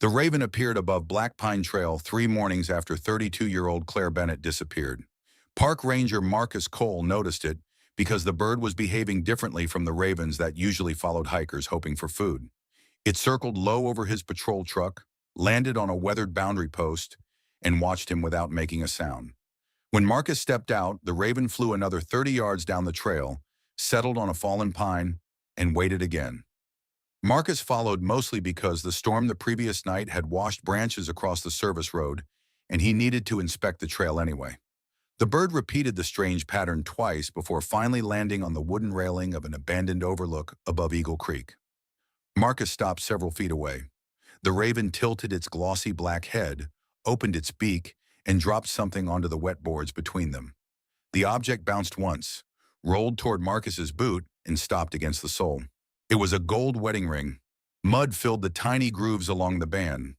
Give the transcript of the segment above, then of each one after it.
The raven appeared above Black Pine Trail 3 mornings after 32-year-old Claire Bennett disappeared. Park ranger Marcus Cole noticed it because the bird was behaving differently from the ravens that usually followed hikers hoping for food. It circled low over his patrol truck, landed on a weathered boundary post, and watched him without making a sound. When Marcus stepped out, the raven flew another 30 yards down the trail, settled on a fallen pine, and waited again. Marcus followed mostly because the storm the previous night had washed branches across the service road, and he needed to inspect the trail anyway. The bird repeated the strange pattern twice before finally landing on the wooden railing of an abandoned overlook above Eagle Creek. Marcus stopped several feet away. The raven tilted its glossy black head, opened its beak, and dropped something onto the wet boards between them. The object bounced once, rolled toward Marcus's boot, and stopped against the sole. It was a gold wedding ring. Mud filled the tiny grooves along the band,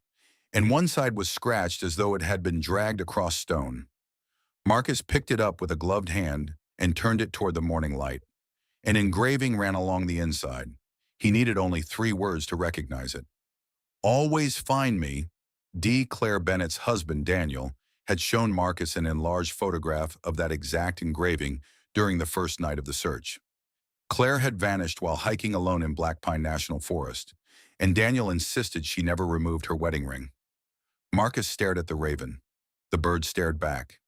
and one side was scratched as though it had been dragged across stone. Marcus picked it up with a gloved hand and turned it toward the morning light. An engraving ran along the inside. He needed only 3 words to recognize it. "Always find me." Claire Bennett's husband, Daniel, had shown Marcus an enlarged photograph of that exact engraving during the first night of the search. Claire had vanished while hiking alone in Black Pine National Forest, and Daniel insisted she never removed her wedding ring. Marcus stared at the raven. The bird stared back.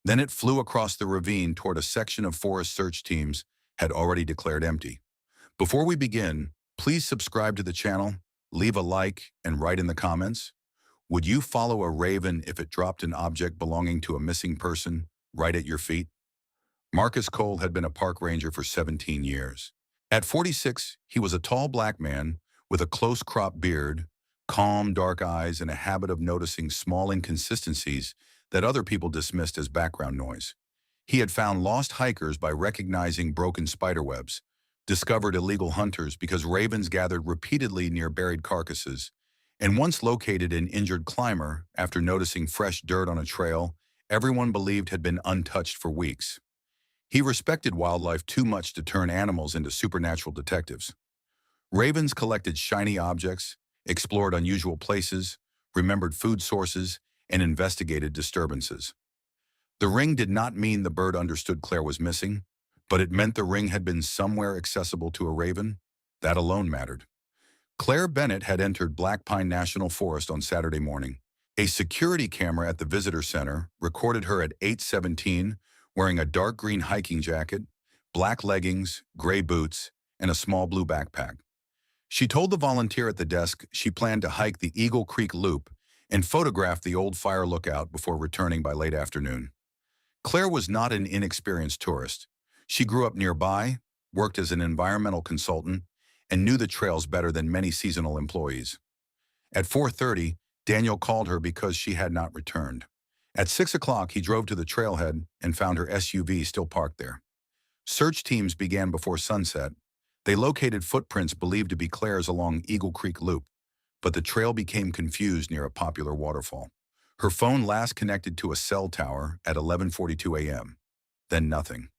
Then it flew across the ravine toward a section of forest search teams had already declared empty. Before we begin, please subscribe to the channel, leave a like, and write in the comments. Would you follow a raven if it dropped an object belonging to a missing person right at your feet? Marcus Cole had been a park ranger for 17 years. At 46, he was a tall black man with a close-cropped beard, calm, dark eyes, and a habit of noticing small inconsistencies that other people dismissed as background noise. He had found lost hikers by recognizing broken spiderwebs, discovered illegal hunters because ravens gathered repeatedly near buried carcasses, and once located an injured climber after noticing fresh dirt on a trail everyone believed had been untouched for weeks. He respected wildlife too much to turn animals into supernatural detectives. Ravens collected shiny objects, explored unusual places, remembered food sources, and investigated disturbances. The ring did not mean the bird understood Claire was missing, but it meant the ring had been somewhere accessible to a raven. That alone mattered. Claire Bennett had entered Black Pine National Forest on Saturday morning. A security camera at the visitor center recorded her at 8:17, wearing a dark green hiking jacket, black leggings, gray boots, and a small blue backpack. She told the volunteer at the desk she planned to hike the Eagle Creek Loop and photograph the old fire lookout before returning by late afternoon. Claire was not an inexperienced tourist. She grew up nearby, worked as an environmental consultant, and knew the trails better than many seasonal employees. At 4:30, Daniel called her because she had not returned. At 6 o'clock, he drove to the trailhead and found her SUV still parked there. Search teams began before sunset. They located footprints believed to be Claire's along Eagle Creek Loop, but the trail became confused near a popular waterfall. Her phone last connected to a cell tower at 11:42 a.m. Then nothing.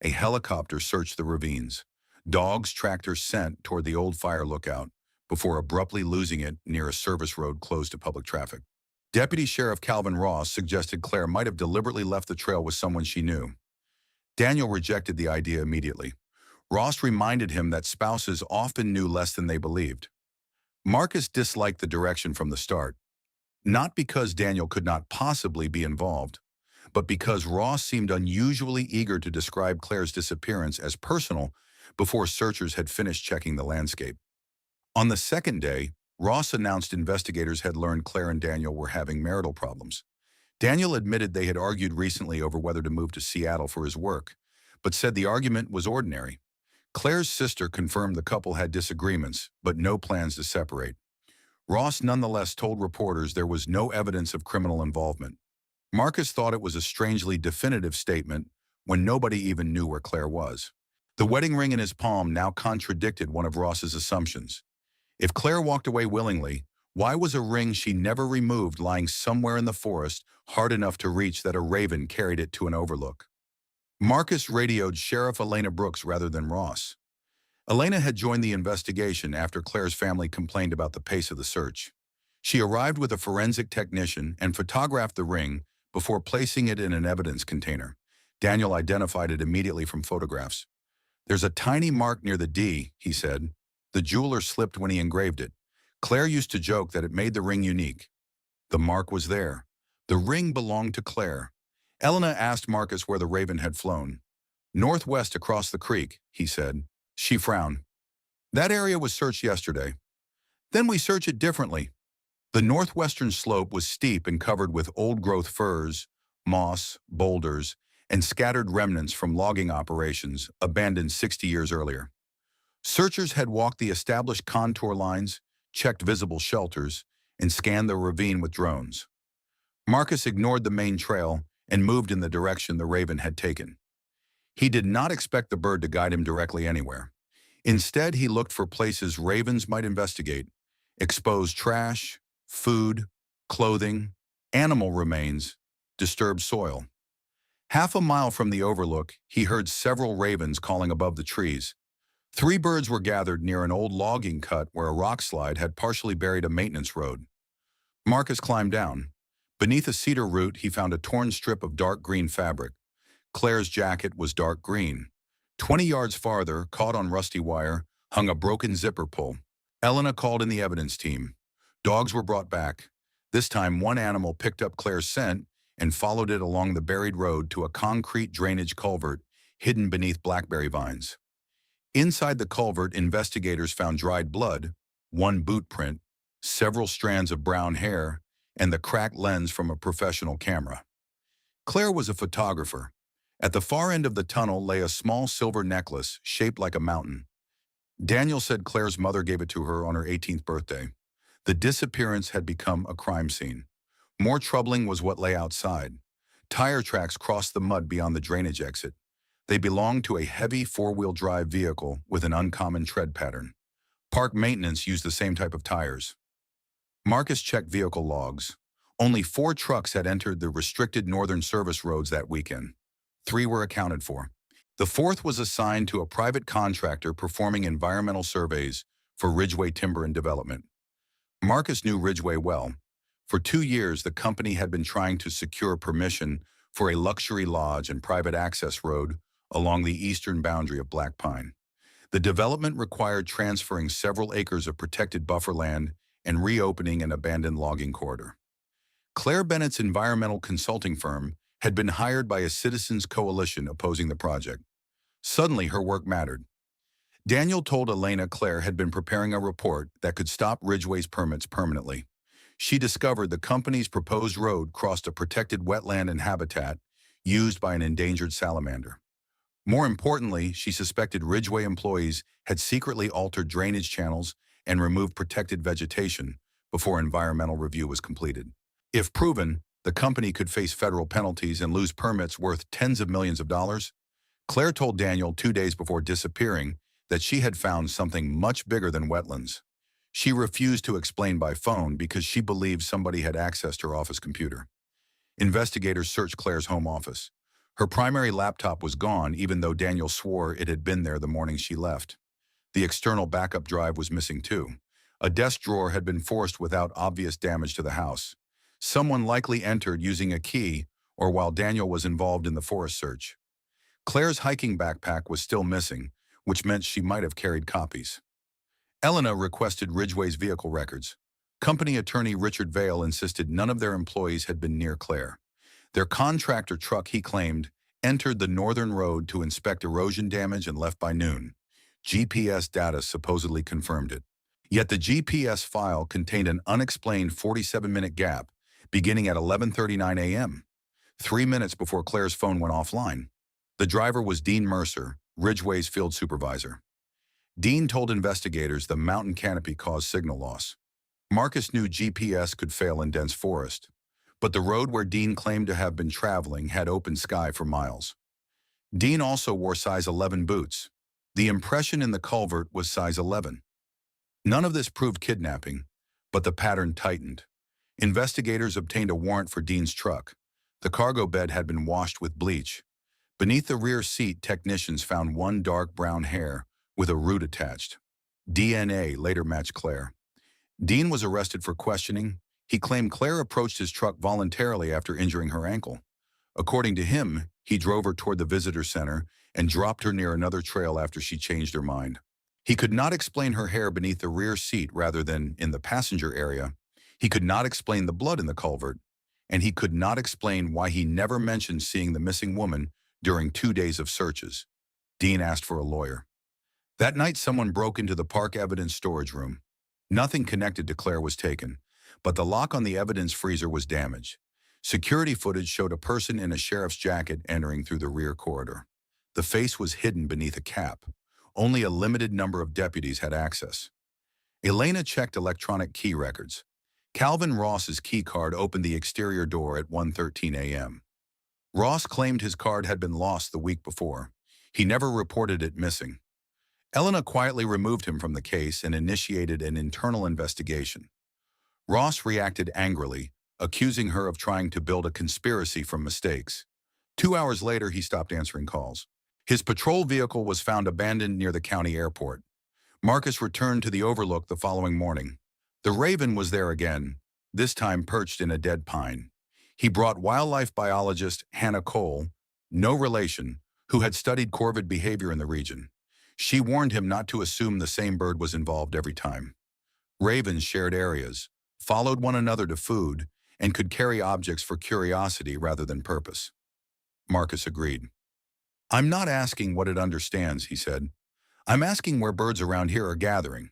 A helicopter searched the ravines. Dogs tracked her scent toward the old fire lookout before abruptly losing it near a service road closed to public traffic. Deputy Sheriff Calvin Ross suggested Claire might have deliberately left the trail with someone she knew. Daniel rejected the idea immediately. Ross reminded him that spouses often knew less than they believed. Marcus disliked the direction from the start, not because Daniel could not possibly be involved, but because Ross seemed unusually eager to describe Claire's disappearance as personal before searchers had finished checking the landscape. On the second day, Ross announced investigators had learned Claire and Daniel were having marital problems. Daniel admitted they had argued recently over whether to move to Seattle for his work, but said the argument was ordinary. Claire's sister confirmed the couple had disagreements, but no plans to separate. Ross nonetheless told reporters there was no evidence of criminal involvement. Marcus thought it was a strangely definitive statement when nobody even knew where Claire was. The wedding ring in his palm now contradicted one of Ross's assumptions. If Claire walked away willingly, why was a ring she never removed lying somewhere in the forest hard enough to reach that a raven carried it to an overlook? Marcus radioed Sheriff Elena Brooks rather than Ross. Elena had joined the investigation after Claire's family complained about the pace of the search. She arrived with a forensic technician and photographed the ring before placing it in an evidence container. Daniel identified it immediately from photographs. "There's a tiny mark near the D," he said. "The jeweler slipped when he engraved it. Claire used to joke that it made the ring unique." The mark was there. The ring belonged to Claire. Elena asked Marcus where the raven had flown. "Northwest across the creek," he said. She frowned. "That area was searched yesterday." "Then we search it differently." The northwestern slope was steep and covered with old-growth firs, moss, boulders, and scattered remnants from logging operations abandoned 60 years earlier. Searchers had walked the established contour lines, checked visible shelters, and scanned the ravine with drones. Marcus ignored the main trail and moved in the direction the raven had taken. He did not expect the bird to guide him directly anywhere. Instead, he looked for places ravens might investigate: exposed trash, food, clothing, animal remains, disturbed soil. Half a mile from the overlook, he heard several ravens calling above the trees. 3 birds were gathered near an old logging cut where a rock slide had partially buried a maintenance road. Marcus climbed down. Beneath a cedar root, he found a torn strip of dark green fabric. Claire's jacket was dark green. 20 yards farther, caught on rusty wire, hung a broken zipper pull. Elena called in the evidence team. Dogs were brought back. This time, one animal picked up Claire's scent and followed it along the buried road to a concrete drainage culvert hidden beneath blackberry vines. Inside the culvert, investigators found dried blood, 1 boot print, several strands of brown hair, and the cracked lens from a professional camera. Claire was a photographer. At the far end of the tunnel lay a small silver necklace shaped like a mountain. Daniel said Claire's mother gave it to her on her 18th birthday. The disappearance had become a crime scene. More troubling was what lay outside. Tire tracks crossed the mud beyond the drainage exit. They belonged to a heavy 4-wheel drive vehicle with an uncommon tread pattern. Park maintenance used the same type of tires. Marcus checked vehicle logs. Only 4 trucks had entered the restricted northern service roads that weekend. 3 were accounted for. The 4th was assigned to a private contractor performing environmental surveys for Ridgeway Timber and Development. Marcus knew Ridgeway well. For 2 years, the company had been trying to secure permission for a luxury lodge and private access road along the eastern boundary of Black Pine. The development required transferring several acres of protected buffer land and reopening an abandoned logging corridor. Claire Bennett's environmental consulting firm had been hired by a citizens' coalition opposing the project. Suddenly, her work mattered. Daniel told Elena Claire had been preparing a report that could stop Ridgeway's permits permanently. She discovered the company's proposed road crossed a protected wetland and habitat used by an endangered salamander. More importantly, she suspected Ridgeway employees had secretly altered drainage channels and removed protected vegetation before environmental review was completed. If proven, the company could face federal penalties and lose permits worth tens of millions of dollars. Claire told Daniel 2 days before disappearing that she had found something much bigger than wetlands. She refused to explain by phone because she believed somebody had accessed her office computer. Investigators searched Claire's home office. Her primary laptop was gone, even though Daniel swore it had been there the morning she left. The external backup drive was missing too. A desk drawer had been forced without obvious damage to the house. Someone likely entered using a key or while Daniel was involved in the forest search. Claire's hiking backpack was still missing, which meant she might have carried copies. Elena requested Ridgeway's vehicle records. Company attorney Richard Vale insisted none of their employees had been near Claire. Their contractor truck, he claimed, entered the northern road to inspect erosion damage and left by noon. GPS data supposedly confirmed it. Yet the GPS file contained an unexplained 47-minute gap beginning at 11:39 a.m., 3 minutes before Claire's phone went offline. The driver was Dean Mercer, Ridgeway's field supervisor. Dean told investigators the mountain canopy caused signal loss. Marcus knew GPS could fail in dense forest, but the road where Dean claimed to have been traveling had open sky for miles. Dean also wore size 11 boots. The impression in the culvert was size 11. None of this proved kidnapping, but the pattern tightened. Investigators obtained a warrant for Dean's truck. The cargo bed had been washed with bleach. Beneath the rear seat, technicians found 1 dark brown hair with a root attached. DNA later matched Claire. Dean was arrested for questioning, He claimed Claire approached his truck voluntarily after injuring her ankle. According to him, he drove her toward the visitor center and dropped her near another trail after she changed her mind. He could not explain her hair beneath the rear seat rather than in the passenger area. He could not explain the blood in the culvert, and he could not explain why he never mentioned seeing the missing woman during 2 days of searches. Dean asked for a lawyer. That night, someone broke into the park evidence storage room. Nothing connected to Claire was taken, but the lock on the evidence freezer was damaged. Security footage showed a person in a sheriff's jacket entering through the rear corridor. The face was hidden beneath a cap. Only a limited number of deputies had access. Elena checked electronic key records. Calvin Ross's key card opened the exterior door at 1:13 a.m. Ross claimed his card had been lost the week before. He never reported it missing. Elena quietly removed him from the case and initiated an internal investigation. Ross reacted angrily, accusing her of trying to build a conspiracy from mistakes. 2 hours later, he stopped answering calls. His patrol vehicle was found abandoned near the county airport. Marcus returned to the overlook the following morning. The Raven was there again, this time perched in a dead pine. He brought wildlife biologist Hannah Cole, no relation, who had studied corvid behavior in the region. She warned him not to assume the same bird was involved every time. Ravens shared areas, followed one another to food, and could carry objects for curiosity rather than purpose. Marcus agreed. "I'm not asking what it understands," he said. "I'm asking where birds around here are gathering."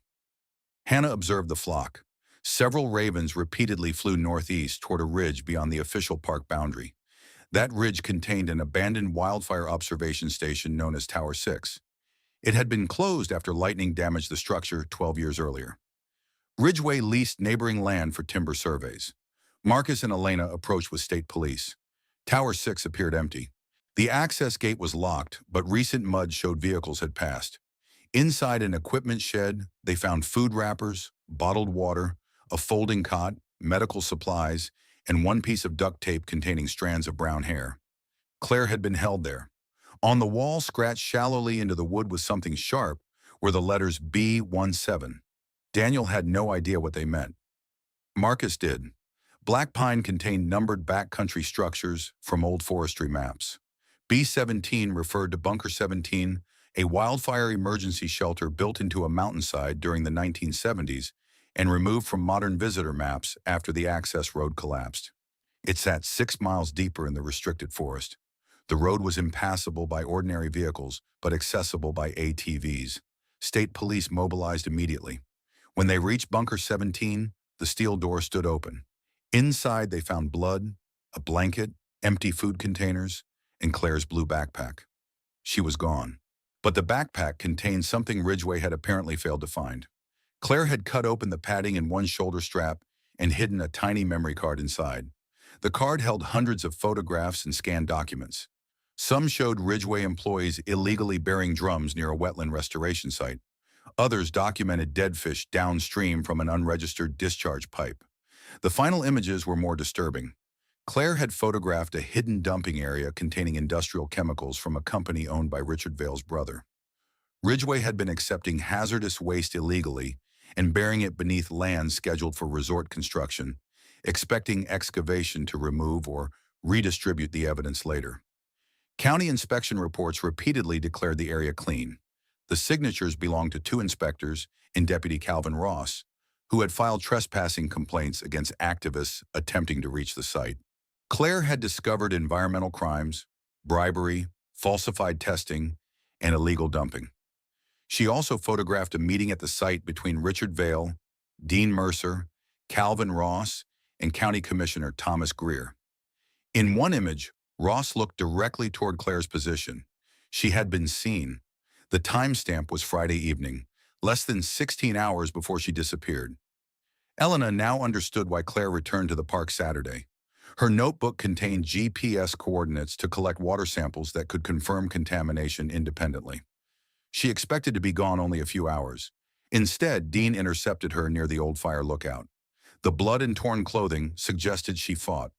Hannah observed the flock. Several ravens repeatedly flew northeast toward a ridge beyond the official park boundary. That ridge contained an abandoned wildfire observation station known as Tower 6. It had been closed after lightning damaged the structure 12 years earlier. Ridgeway leased neighboring land for timber surveys. Marcus and Elena approached with state police. Tower 6 appeared empty. The access gate was locked, but recent mud showed vehicles had passed. Inside an equipment shed, they found food wrappers, bottled water, a folding cot, medical supplies, and one piece of duct tape containing strands of brown hair. Claire had been held there. On the wall, scratched shallowly into the wood with something sharp, were the letters B17. Daniel had no idea what they meant. Marcus did. Black pine contained numbered backcountry structures from old forestry maps. B17 referred to Bunker 17, a wildfire emergency shelter built into a mountainside during the 1970s and removed from modern visitor maps after the access road collapsed. It sat 6 miles deeper in the restricted forest. The road was impassable by ordinary vehicles, but accessible by ATVs. State police mobilized immediately. When they reached Bunker 17, the steel door stood open. Inside, they found blood, a blanket, empty food containers, and Claire's blue backpack. She was gone. But the backpack contained something Ridgeway had apparently failed to find. Claire had cut open the padding in one shoulder strap and hidden a tiny memory card inside. The card held hundreds of photographs and scanned documents. Some showed Ridgeway employees illegally burying drums near a wetland restoration site. Others documented dead fish downstream from an unregistered discharge pipe. The final images were more disturbing. Claire had photographed a hidden dumping area containing industrial chemicals from a company owned by Richard Vale's brother. Ridgeway had been accepting hazardous waste illegally and burying it beneath land scheduled for resort construction, expecting excavation to remove or redistribute the evidence later. County inspection reports repeatedly declared the area clean. The signatures belonged to 2 inspectors and Deputy Calvin Ross, who had filed trespassing complaints against activists attempting to reach the site. Claire had discovered environmental crimes, bribery, falsified testing, and illegal dumping. She also photographed a meeting at the site between Richard Vale, Dean Mercer, Calvin Ross, and County Commissioner Thomas Greer. In one image, Ross looked directly toward Claire's position. She had been seen. The timestamp was Friday evening, less than 16 hours before she disappeared. Elena now understood why Claire returned to the park Saturday. Her notebook contained GPS coordinates to collect water samples that could confirm contamination independently. She expected to be gone only a few hours. Instead, Dean intercepted her near the old fire lookout. The blood and torn clothing suggested she fought.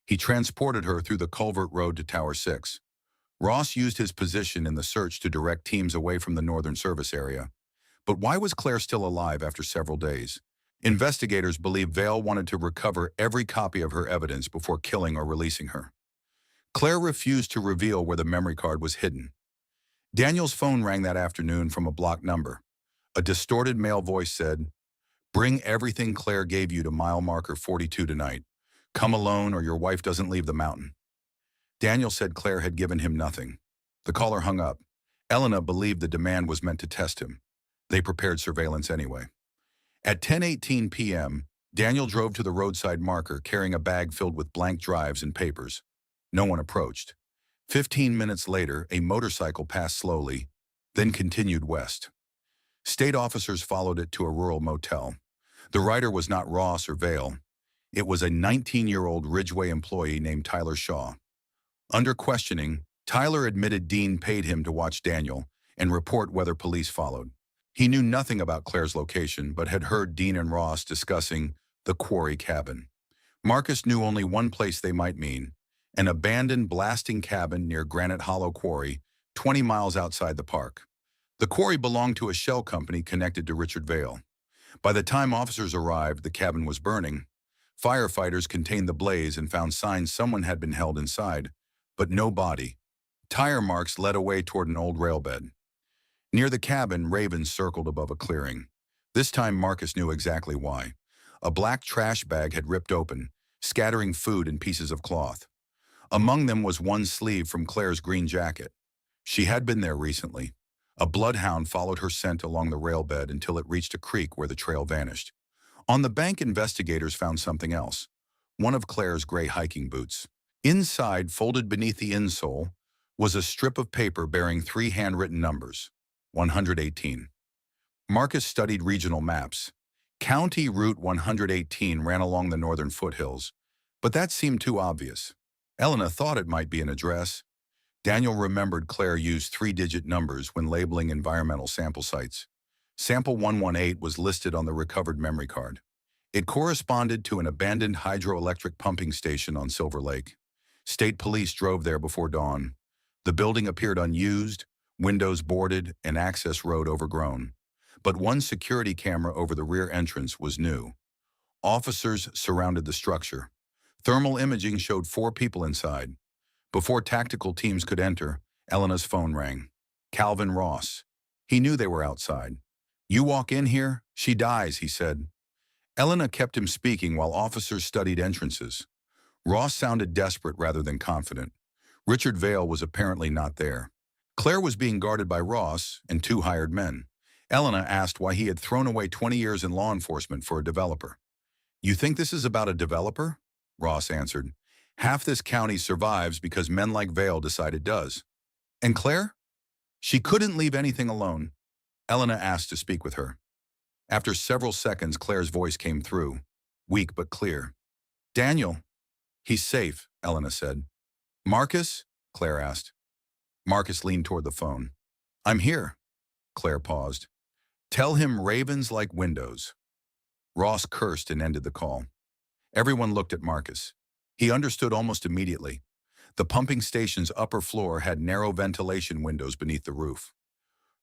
He transported her through the culvert road to Tower 6. Ross used his position in the search to direct teams away from the northern service area. But why was Claire still alive after several days? Investigators believe Vale wanted to recover every copy of her evidence before killing or releasing her. Claire refused to reveal where the memory card was hidden. Daniel's phone rang that afternoon from a blocked number. A distorted male voice said, "Bring everything Claire gave you to mile marker 42 tonight. Come alone or your wife doesn't leave the mountain." Daniel said Claire had given him nothing. The caller hung up. Elena believed the demand was meant to test him. They prepared surveillance anyway. At 10:18 p.m., Daniel drove to the roadside marker carrying a bag filled with blank drives and papers. No one approached. 15 minutes later, a motorcycle passed slowly, then continued west. State officers followed it to a rural motel. The rider was not Ross or Vale. It was a 19-year-old Ridgeway employee named Tyler Shaw. Under questioning, Tyler admitted Dean paid him to watch Daniel and report whether police followed. He knew nothing about Claire's location, but had heard Dean and Ross discussing the quarry cabin. Marcus knew only one place they might mean, an abandoned blasting cabin near Granite Hollow Quarry, 20 miles outside the park. The quarry belonged to a shell company connected to Richard Vale. By the time officers arrived, the cabin was burning. Firefighters contained the blaze and found signs someone had been held inside, but no body. Tire marks led away toward an old railbed. Near the cabin, ravens circled above a clearing. This time Marcus knew exactly why. A black trash bag had ripped open, scattering food and pieces of cloth. Among them was one sleeve from Claire's green jacket. She had been there recently. A bloodhound followed her scent along the railbed until it reached a creek where the trail vanished. On the bank, investigators found something else. One of Claire's gray hiking boots. Inside, folded beneath the insole, was a strip of paper bearing 3 handwritten numbers. 118. Marcus studied regional maps. County Route 118 ran along the northern foothills, but that seemed too obvious. Elena thought it might be an address. Daniel remembered Claire used 3-digit numbers when labeling environmental sample sites. Sample 118 was listed on the recovered memory card. It corresponded to an abandoned hydroelectric pumping station on Silver Lake. State police drove there before dawn. The building appeared unused, windows boarded, and access road overgrown. But one security camera over the rear entrance was new. Officers surrounded the structure. Thermal imaging showed 4 people inside. Before tactical teams could enter, Elena's phone rang. Calvin Ross. He knew they were outside. "You walk in here, she dies," he said. Elena kept him speaking while officers studied entrances. Ross sounded desperate rather than confident. Richard Vale was apparently not there. Claire was being guarded by Ross and 2 hired men. Elena asked why he had thrown away 20 years in law enforcement for a developer. "You think this is about a developer?" Ross answered. "Half this county survives because men like Vale decide it does." "And Claire?" "She couldn't leave anything alone." Elena asked to speak with her. After several seconds, Claire's voice came through, weak but clear. "Daniel." "He's safe," Elena said. "Marcus?" Claire asked. Marcus leaned toward the phone. "I'm here." Claire paused. "Tell him ravens like windows." Ross cursed and ended the call. Everyone looked at Marcus. He understood almost immediately. The pumping station's upper floor had narrow ventilation windows beneath the roof.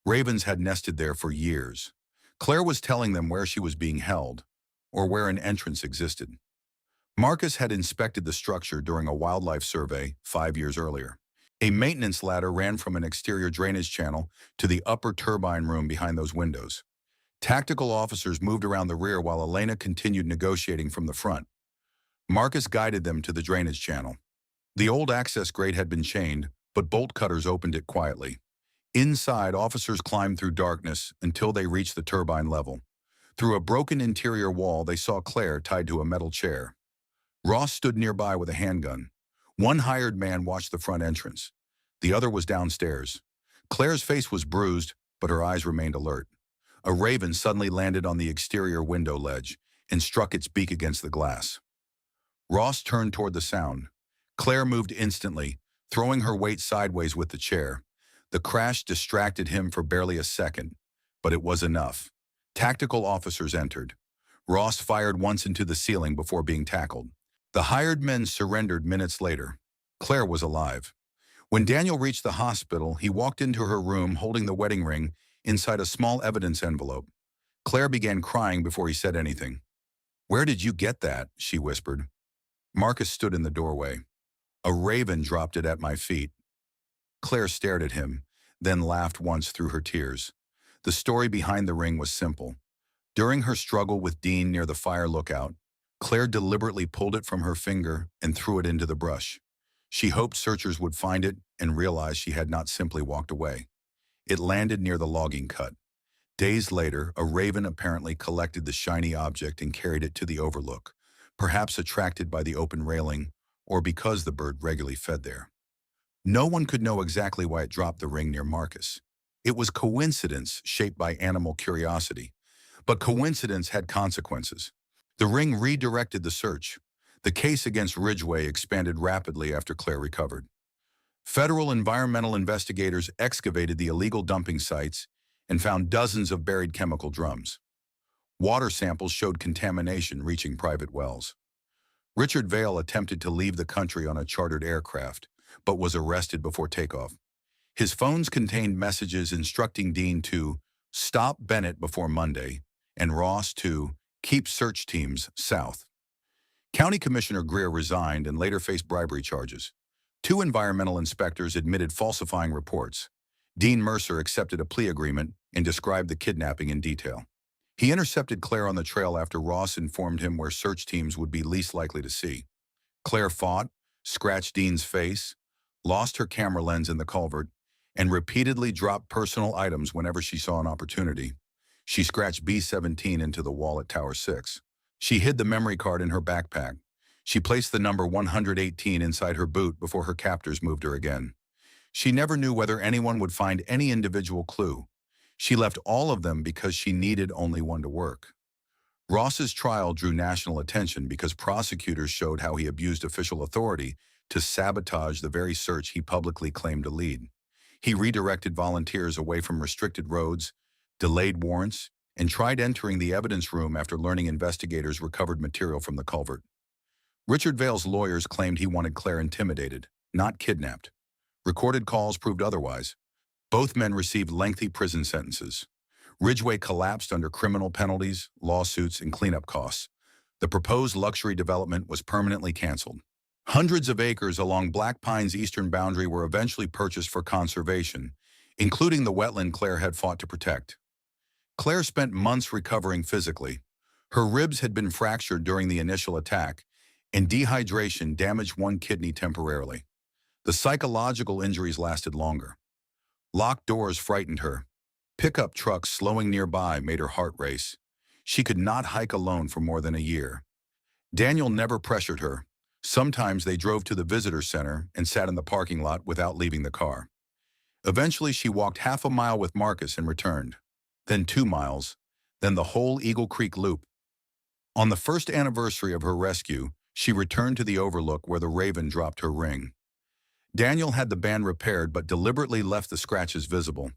Ravens had nested there for years. Claire was telling them where she was being held, or where an entrance existed. Marcus had inspected the structure during a wildlife survey 5 years earlier. A maintenance ladder ran from an exterior drainage channel to the upper turbine room behind those windows. Tactical officers moved around the rear while Elena continued negotiating from the front. Marcus guided them to the drainage channel. The old access grate had been chained, but bolt cutters opened it quietly. Inside, officers climbed through darkness until they reached the turbine level. Through a broken interior wall, they saw Claire tied to a metal chair. Ross stood nearby with a handgun. One hired man watched the front entrance. The other was downstairs. Claire's face was bruised, but her eyes remained alert. A raven suddenly landed on the exterior window ledge and struck its beak against the glass. Ross turned toward the sound. Claire moved instantly, throwing her weight sideways with the chair. The crash distracted him for barely a second, but it was enough. Tactical officers entered. Ross fired once into the ceiling before being tackled. The hired men surrendered minutes later. Claire was alive. When Daniel reached the hospital, he walked into her room holding the wedding ring inside a small evidence envelope. Claire began crying before he said anything. "Where did you get that?" she whispered. Marcus stood in the doorway. "A raven dropped it at my feet." Claire stared at him, then laughed once through her tears. The story behind the ring was simple. During her struggle with Dean near the fire lookout, Claire deliberately pulled it from her finger and threw it into the brush. She hoped searchers would find it and realize she had not simply walked away. It landed near the logging cut. Days later, a raven apparently collected the shiny object and carried it to the overlook, perhaps attracted by the open railing or because the bird regularly fed there. No one could know exactly why it dropped the ring near Marcus. It was coincidence shaped by animal curiosity. But coincidence had consequences. The ring redirected the search. The case against Ridgway expanded rapidly after Claire recovered. Federal environmental investigators excavated the illegal dumping sites and found dozens of buried chemical drums. Water samples showed contamination reaching private wells. Richard Vail attempted to leave the country on a chartered aircraft, but was arrested before takeoff. His phones contained messages instructing Dean to stop Bennett before Monday and Ross to keep search teams south. County Commissioner Greer resigned and later faced bribery charges. Two environmental inspectors admitted falsifying reports. Dean Mercer accepted a plea agreement and described the kidnapping in detail. He intercepted Claire on the trail after Ross informed him where search teams would be least likely to see. Claire fought, scratched Dean's face, lost her camera lens in the culvert, and repeatedly dropped personal items whenever she saw an opportunity. She scratched B-17 into the wall at Tower 6. She hid the memory card in her backpack. She placed the number 118 inside her boot before her captors moved her again. She never knew whether anyone would find any individual clue. She left all of them because she needed only one to work. Ross's trial drew national attention because prosecutors showed how he abused official authority to sabotage the very search he publicly claimed to lead. He redirected volunteers away from restricted roads, delayed warrants, and tried entering the evidence room after learning investigators recovered material from the culvert. Richard Vail's lawyers claimed he wanted Claire intimidated, not kidnapped. Recorded calls proved otherwise. Both men received lengthy prison sentences. Ridgway collapsed under criminal penalties, lawsuits, and cleanup costs. The proposed luxury development was permanently canceled. Hundreds of acres along Black Pine's eastern boundary were eventually purchased for conservation, including the wetland Claire had fought to protect. Claire spent months recovering physically. Her ribs had been fractured during the initial attack, and dehydration damaged one kidney temporarily. The psychological injuries lasted longer. Locked doors frightened her. Pickup trucks slowing nearby made her heart race. She could not hike alone for more than a year. Daniel never pressured her. Sometimes they drove to the visitor center and sat in the parking lot without leaving the car. Eventually, she walked half a mile with Marcus and returned. Then 2 miles, then the whole Eagle Creek Loop. On the first anniversary of her rescue, she returned to the overlook where the raven dropped her ring. Daniel had the band repaired but deliberately left the scratches visible.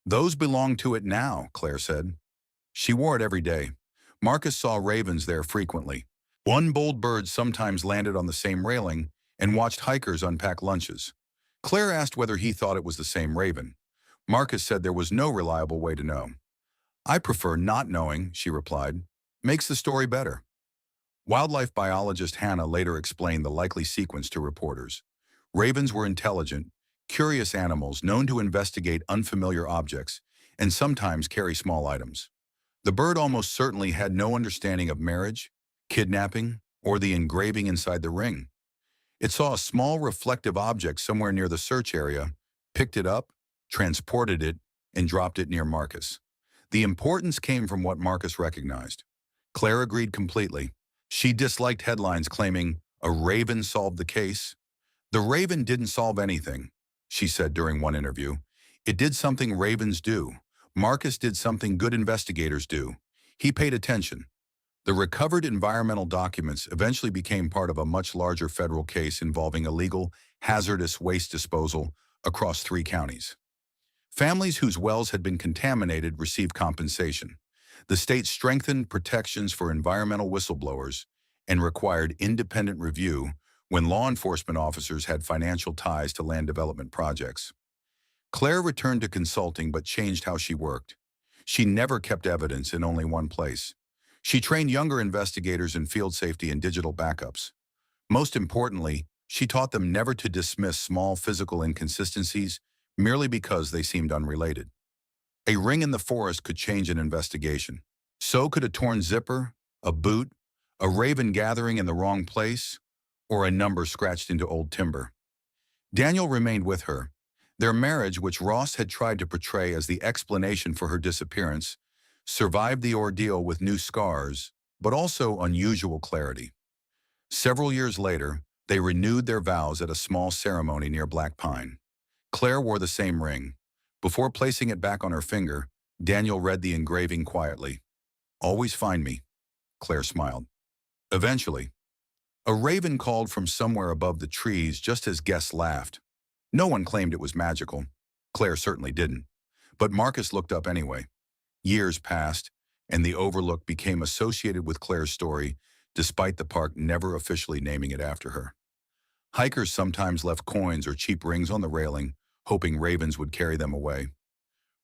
"Those belong to it now," Claire said. She wore it every day. Marcus saw ravens there frequently. One bold bird sometimes landed on the same railing and watched hikers unpack lunches. Claire asked whether he thought it was the same raven. Marcus said there was no reliable way to know. "I prefer not knowing," she replied. "Makes the story better." Wildlife biologist Hannah later explained the likely sequence to reporters. Ravens were intelligent, curious animals known to investigate unfamiliar objects and sometimes carry small items. The bird almost certainly had no understanding of marriage, kidnapping, or the engraving inside the ring. It saw a small reflective object somewhere near the search area, picked it up, transported it, and dropped it near Marcus. The importance came from what Marcus recognized. Claire agreed completely. She disliked headlines claiming, "A raven solved the case." "The raven didn't solve anything," she said during one interview. "It did something ravens do. Marcus did something good investigators do. He paid attention." The recovered environmental documents eventually became part of a much larger federal case involving illegal, hazardous waste disposal across 3 counties. Families whose wells had been contaminated received compensation. The state strengthened protections for environmental whistleblowers and required independent review when law enforcement officers had financial ties to land development projects. Claire returned to consulting but changed how she worked. She never kept evidence in only one place. She trained younger investigators in field safety and digital backups. Most importantly, she taught them never to dismiss small physical inconsistencies merely because they seemed unrelated. A ring in the forest could change an investigation. So could a torn zipper, a boot, a raven gathering in the wrong place, or a number scratched into old timber. Daniel remained with her. Their marriage, which Ross had tried to portray as the explanation for her disappearance, survived the ordeal with new scars, but also unusual clarity. Several years later, they renewed their vows at a small ceremony near Black Pine. Claire wore the same ring. Before placing it back on her finger, Daniel read the engraving quietly. "Always find me," Claire smiled. Eventually, a raven called from somewhere above the trees just as guests laughed. No one claimed it was magical. Claire certainly didn't. But Marcus looked up anyway. Years passed, and the overlook became associated with Claire's story, despite the park never officially naming it after her. Hikers sometimes left coins or cheap rings on the railing, hoping ravens would carry them away.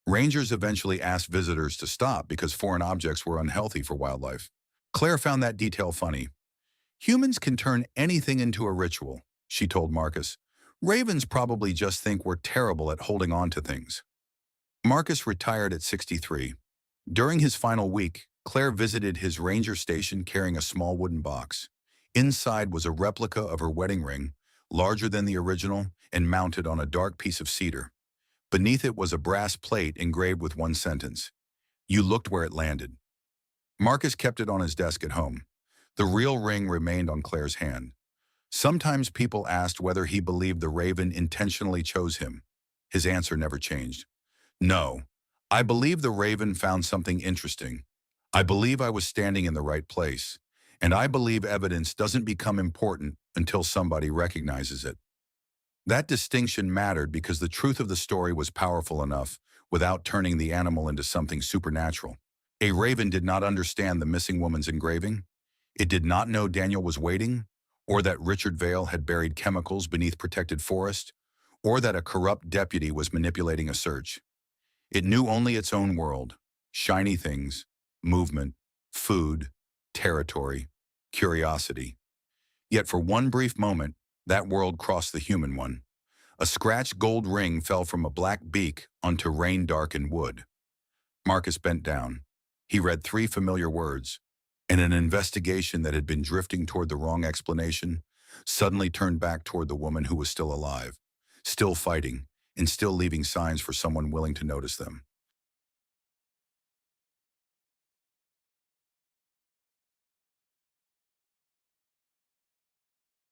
Rangers eventually asked visitors to stop because foreign objects were unhealthy for wildlife. Claire found that detail funny. "Humans can turn anything into a ritual," she told Marcus. "Ravens probably just think we're terrible at holding on to things." Marcus retired at 63. During his final week, Claire visited his ranger station carrying a small wooden box. Inside was a replica of her wedding ring, larger than the original and mounted on a dark piece of cedar. Beneath it was a brass plate engraved with one sentence: "You looked where it landed." Marcus kept it on his desk at home. The real ring remained on Claire's hand. Sometimes people asked whether he believed the raven intentionally chose him. His answer never changed. "No, I believe the raven found something interesting. I believe I was standing in the right place. And I believe evidence doesn't become important until somebody recognizes it." That distinction mattered because the truth of the story was powerful enough without turning the animal into something supernatural. A raven did not understand the missing woman's engraving. It did not know Daniel was waiting, or that Richard Vale had buried chemicals beneath protected forest, or that a corrupt deputy was manipulating a search. It knew only its own world: shiny things, movement, food, territory, curiosity. Yet for one brief moment, that world crossed the human one. A scratched gold ring fell from a black beak onto rain-darkened wood. Marcus bent down. He read 3 familiar words, and an investigation that had been drifting toward the wrong explanation suddenly turned back toward the woman who was still alive, still fighting, and still leaving signs for someone willing to notice them.